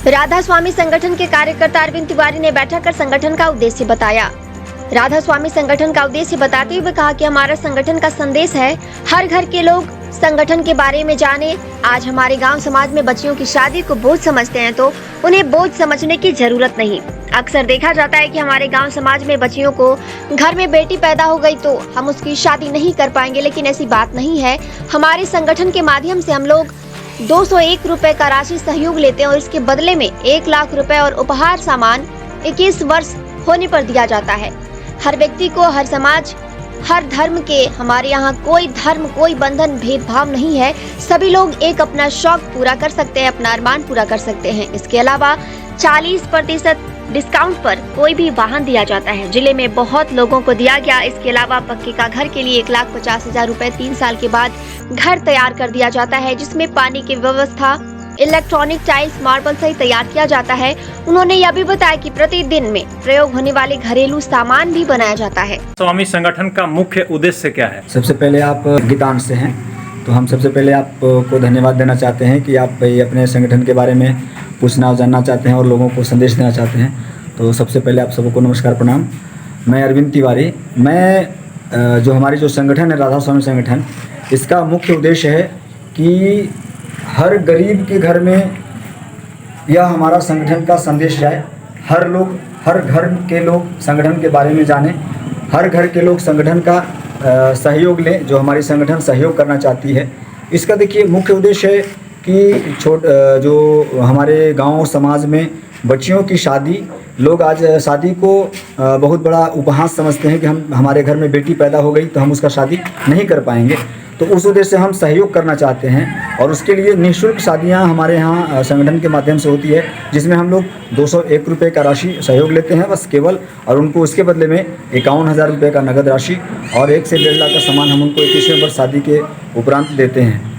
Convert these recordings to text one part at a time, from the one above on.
राधा स्वामी संगठन के कार्यकर्ता अरविंद तिवारी ने बैठक कर संगठन का उद्देश्य बताया। राधा स्वामी संगठन का उद्देश्य बताते हुए कहा कि हमारा संगठन का संदेश है हर घर के लोग संगठन के बारे में जाने। आज हमारे गांव समाज में बच्चियों की शादी को बोझ समझते हैं तो उन्हें बोझ समझने की जरूरत नहीं। अक्सर देखा जाता है कि हमारे गांव समाज में बच्चियों को घर में बेटी पैदा हो गई तो हम उसकी शादी नहीं कर पाएंगे, लेकिन ऐसी बात नहीं है। हमारे संगठन के माध्यम से हम लोग 201 रुपए का राशि सहयोग लेते हैं और इसके बदले में 1 लाख रुपए और उपहार सामान 21 वर्ष होने पर दिया जाता है। हर व्यक्ति को, हर समाज, हर धर्म के, हमारे यहाँ कोई धर्म, कोई बंधन, भेदभाव नहीं है। सभी लोग एक अपना शौक पूरा कर सकते हैं, अपना अरमान पूरा कर सकते हैं। इसके अलावा 40% डिस्काउंट पर कोई भी वाहन दिया जाता है। जिले में बहुत लोगों को दिया गया। इसके अलावा पक्के का घर के लिए 1,50,000 रुपए 3 साल के बाद घर तैयार कर दिया जाता है, जिसमें पानी की व्यवस्था, इलेक्ट्रॉनिक, टाइल्स, मार्बल सहित तैयार किया जाता है। उन्होंने यह भी बताया कि प्रतिदिन में प्रयोग होने वाले घरेलू सामान भी बनाया जाता है। स्वामी संगठन का मुख्य उद्देश्य क्या है? सबसे पहले आप गीतांश से हैं, तो हम सबसे पहले आपको धन्यवाद देना चाहते हैं कि आप अपने संगठन के बारे में पूछना और जानना चाहते हैं और लोगों को संदेश देना चाहते हैं। तो सबसे पहले आप सबको नमस्कार, प्रणाम। मैं अरविंद तिवारी। मैं जो हमारी जो संगठन है राधा स्वामी संगठन, इसका मुख्य उद्देश्य है कि हर गरीब के घर में यह हमारा संगठन का संदेश जाए। हर घर के लोग संगठन के बारे में जानें। हर घर के लोग संगठन का सहयोग लें, जो हमारी संगठन सहयोग करना चाहती है। इसका देखिए मुख्य उद्देश्य है कि जो हमारे गांव समाज में बच्चियों की शादी, लोग आज शादी को बहुत बड़ा उपहास समझते हैं कि हमारे घर में बेटी पैदा हो गई तो हम उसका शादी नहीं कर पाएंगे। तो उस उद्देश्य से हम सहयोग करना चाहते हैं और उसके लिए निःशुल्क शादियां हमारे यहाँ संगठन के माध्यम से होती है, जिसमें हम लोग 201 रुपये का राशि सहयोग लेते हैं बस केवल, और उनको उसके बदले में 51,000 रुपये का नगद राशि और 1 से 1.5 लाख का सामान हम उनको 21वें वर्ष शादी के उपरांत देते हैं।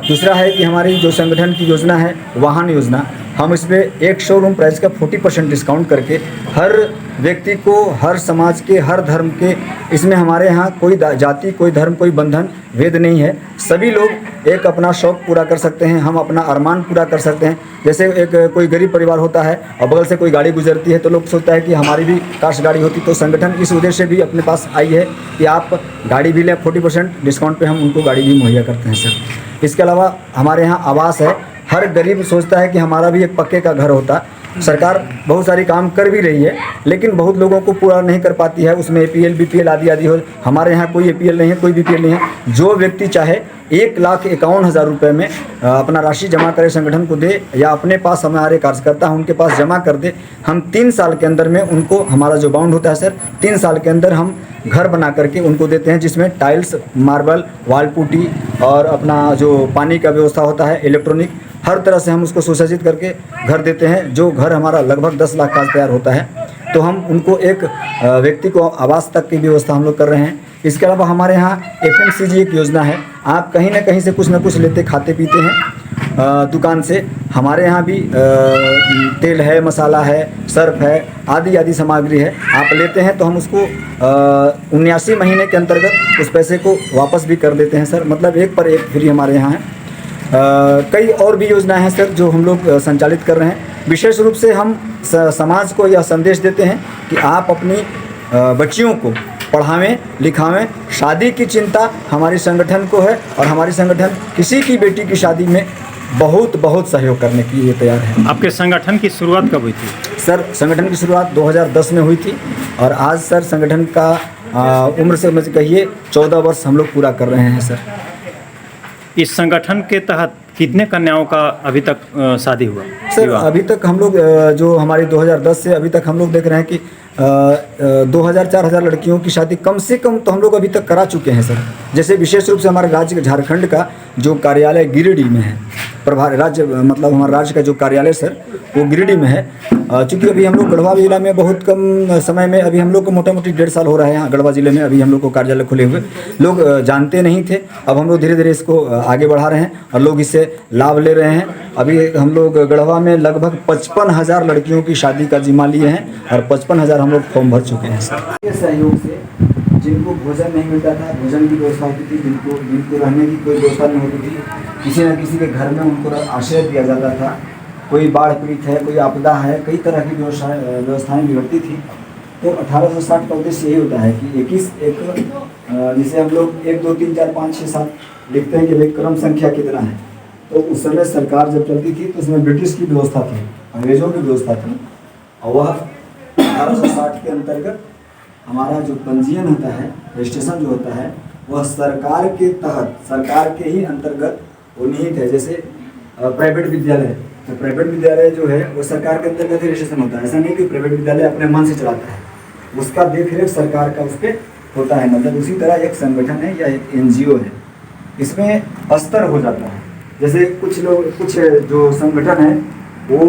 दूसरा है कि हमारी जो संगठन की योजना है वाहन योजना, हम इस पर एक शोरूम प्राइस का 40% डिस्काउंट करके हर व्यक्ति को, हर समाज के, हर धर्म के, इसमें हमारे यहाँ कोई जाति, कोई धर्म, कोई बंधन, भेद नहीं है। सभी लोग एक अपना शौक पूरा कर सकते हैं, हम अपना अरमान पूरा कर सकते हैं। जैसे एक कोई गरीब परिवार होता है और बगल से कोई गाड़ी गुजरती है तो लोग सोचता है कि हमारी भी काश गाड़ी होती। तो संगठन इस उद्देश्य से भी अपने पास आई है कि आप गाड़ी भी लें, 40% डिस्काउंट पे हम उनको गाड़ी भी मुहैया करते हैं सर। इसके अलावा हमारे यहाँ आवास है। हर गरीब सोचता है कि हमारा भी एक पक्के का घर होता। सरकार बहुत सारी काम कर भी रही है, लेकिन बहुत लोगों को पूरा नहीं कर पाती है। उसमें APL, BPL आदि हो। हमारे यहाँ कोई APL नहीं है, कोई BPL नहीं है। जो व्यक्ति चाहे 1,51,000 रुपये में अपना राशि जमा करे, संगठन को दे, या अपने पास हमारे कार्यकर्ता हैं उनके पास जमा कर दे। हम 3 साल के अंदर में उनको, हमारा जो बाउंड होता है सर, 3 साल के अंदर हम घर बना करके उनको देते हैं, जिसमें टाइल्स, मार्बल, वाल पुट्टी और अपना जो पानी का व्यवस्था होता है, इलेक्ट्रॉनिक, हर तरह से हम उसको सुसज्जित करके घर देते हैं। जो घर हमारा लगभग 10 लाख का तैयार होता है, तो हम उनको एक व्यक्ति को आवास तक की व्यवस्था हम लोग कर रहे हैं। इसके अलावा हमारे यहाँ FMCG एक योजना है। आप कहीं ना कहीं से कुछ ना कुछ लेते खाते पीते हैं दुकान से। हमारे यहाँ भी तेल है, मसाला है, सर्फ है, आदि सामग्री है। आप लेते हैं तो हम उसको 79 महीने के अंतर्गत उस पैसे को वापस भी कर देते हैं सर। मतलब 1 पर 1 फ्री हमारे यहाँ है। कई और भी योजनाएं हैं सर जो हम लोग संचालित कर रहे हैं। विशेष रूप से हम समाज को यह संदेश देते हैं कि आप अपनी बच्चियों को पढ़ावें, लिखावें। शादी की चिंता हमारी संगठन को है और हमारी संगठन किसी की बेटी की शादी में बहुत सहयोग करने के लिए तैयार है। आपके संगठन की शुरुआत कब हुई थी? सर संगठन की शुरुआत 2010 में हुई थी और आज सर संगठन का उम्र से कहिए 14 वर्ष हम लोग पूरा कर रहे हैं सर। इस संगठन के तहत कितने कन्याओं का अभी तक शादी हुआ? सर अभी तक हम लोग जो हमारी 2010 से अभी तक हम लोग देख रहे हैं कि 2000-4000 लड़कियों की शादी कम से कम तो हम लोग अभी तक करा चुके हैं सर। जैसे विशेष रूप से हमारे राज्य झारखंड का जो कार्यालय गिरिडीह में है, प्रभारी राज्य मतलब हमारा राज्य का जो कार्यालय सर वो गिरिडीह में है। चूँकि अभी हम लोग गढ़वा जिला में बहुत कम समय में, अभी हम लोग को मोटा-मोटी 1.5 साल हो रहा है यहाँ गढ़वा जिले में अभी हम लोग को कार्यालय खुले हुए। लोग जानते नहीं थे, अब हम लोग धीरे-धीरे इसको आगे बढ़ा रहे हैं और लोग इससे लाभ ले रहे हैं। अभी हम लोग गढ़वा में लगभग 55,000 लड़कियों की शादी का जिम्मा लिए हैं और 55,000 हम लोग फॉर्म भर चुके हैं सर। सहयोग से जिनको भोजन नहीं मिलता था, भोजन की व्यवस्था होती थी, जिनको रहने की कोई व्यवस्था नहीं होती थी, किसी न किसी के घर में उनको आश्रय दिया जाता था। कोई बाढ़ पीड़ित है, कोई आपदा है, कई तरह की व्यवस्थाएं बिगड़ती थी। तो 1860 का उद्देश्य यही होता है कि जिसे हम लोग 1 2 3 4 5 6 7 लिखते हैं कि भाई क्रम संख्या कितना है। तो उस समय सरकार जब चलती थी तो उसमें ब्रिटिश की व्यवस्था थी, अंग्रेजों की व्यवस्था थी, और वह 1860 के अंतर्गत हमारा जो पंजीयन होता है, रजिस्ट्रेशन जो होता है, वह सरकार के तहत, सरकार के ही अंतर्गत वो निहित है। जैसे प्राइवेट विद्यालय, तो प्राइवेट विद्यालय जो है वो सरकार के अंतर्गत ही रजिस्ट्रेशन होता है। ऐसा नहीं कि प्राइवेट विद्यालय अपने मन से चलाता है, उसका देखरेख सरकार का उस पर होता है। मतलब उसी तरह एक संगठन है या एक NGO है, इसमें स्तर हो जाता है। जैसे कुछ जो संगठन है वो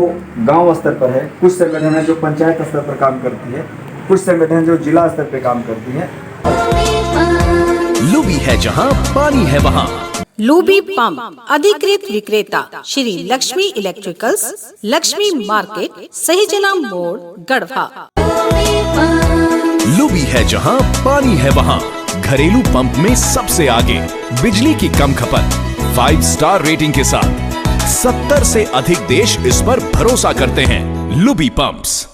गांव स्तर पर है, कुछ संगठन है जो पंचायत स्तर पर काम करती है, कुछ संगठन जो जिला स्तर पर काम करती है। लुबी है जहां पानी है वहां। लुबी पंप अधिकृत विक्रेता श्री लक्ष्मी इलेक्ट्रिकल्स, लक्ष्मी मार्केट, सहीजना मोड़, गढ़वा। लुबी है जहां पानी है वहां। घरेलू पंप में सबसे आगे, बिजली की कम खपत, 5 स्टार रेटिंग के साथ 70 से अधिक देश इस पर भरोसा करते हैं। लुबी पंप्स।